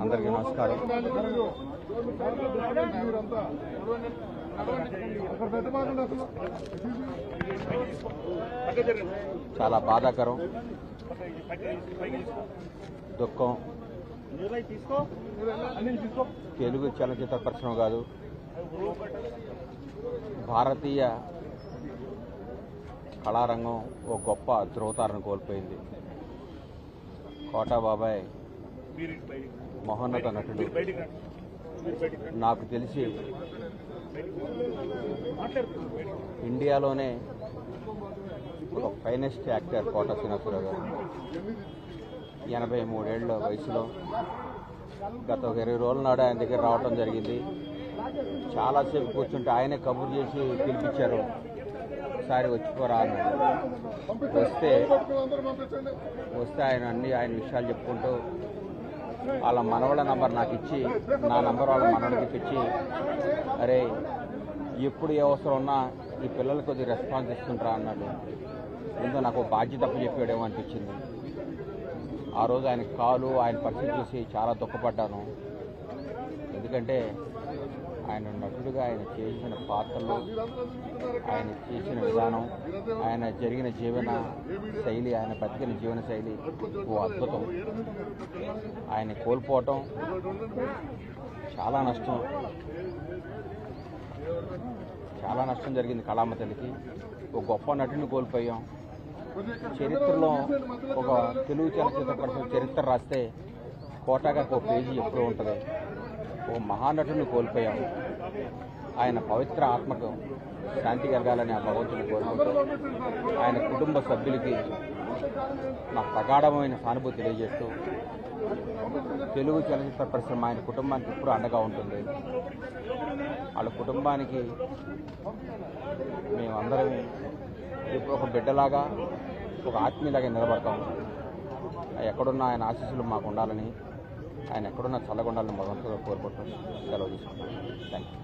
అందరికీ నమస్కారం. చాలా బాధాకరం, దుఃఖం. తెలుగు చలనచిత్ర పరిశ్రమ కాదు, భారతీయ కళారంగం ఓ గొప్ప ధ్రువతారను కోల్పోయింది. కోటా బాబాయ్ మహోన్నత నటుడు. నాకు తెలిసి ఇండియాలోనే ఒక ఫైనెస్ట్ యాక్టర్ కోటా శ్రీనివాసరావు గారు. 83 ఏళ్ల వయసులో గత 20 రోజుల నాడు ఆయన దగ్గర రావడం జరిగింది. చాలాసేపు కూర్చుంటే ఆయనే కబుర్ చేసి పిలిపించారు, ఒకసారి వచ్చిపోరా అన్నాడు. వస్తే ఆయన విషయాలు చెప్పుకుంటూ వాళ్ళ మనవళ్ళ నంబర్ నాకు ఇచ్చి, నా నంబర్ వాళ్ళ మనవడికి ఇచ్చి, అరే ఎప్పుడు ఏ అవసరం ఉన్నా ఈ పిల్లలు కొద్దిగా రెస్పాన్స్ ఇస్తుంటారా అన్నాడు. ముందు నాకు బాధ్యత చెప్పాడేమో అనిపించింది. ఆ రోజు ఆయన కాలు, ఆయన పరిస్థితి చూసి చాలా దుఃఖపడ్డాను. ఎందుకంటే ఆయన నటుడుగా ఆయన చేసిన పాత్రలు, ఆయన చేసిన విధానం, ఆయన జరిగిన జీవన శైలి, ఆయన బతికిన జీవన శైలి ఓ అద్భుతం. ఆయన కోల్పోవటం చాలా నష్టం జరిగింది కళామ తల్లికి. ఒక గొప్ప నటుని కోల్పోయాం. చరిత్రలో ఒక తెలుగు చలనచిత్ర పరిశ్రమ చరిత్ర రాస్తే కోటాగా ఒక పేజీ ఎప్పుడూ ఉంటుంది. ఓ మహానటుని కోల్పోయాం. ఆయన పవిత్ర ఆత్మకు శాంతి కలగాలని ఆ భగవంతుని కోరుకుంటూ ఆయన కుటుంబ సభ్యులకి నా ప్రగాఢమైన సానుభూతి తెలియజేస్తూ, తెలుగు చలనచిత్ర పరిశ్రమ ఆయన కుటుంబానికి ఎప్పుడూ అండగా ఉంటుంది. వాళ్ళ కుటుంబానికి మేమందరం ఇప్పుడు ఒక బిడ్డలాగా, ఒక ఆత్మీయులాగా నిలబడతాం. ఎక్కడున్నా ఆయన ఆశీస్సులు మాకు ఉండాలని, ఆయన ఎక్కడున్నా చల్లగా ఉండాలని భగవంతుగా కోరుకుంటూ సెలవు తీసుకుంటాం. Thank you.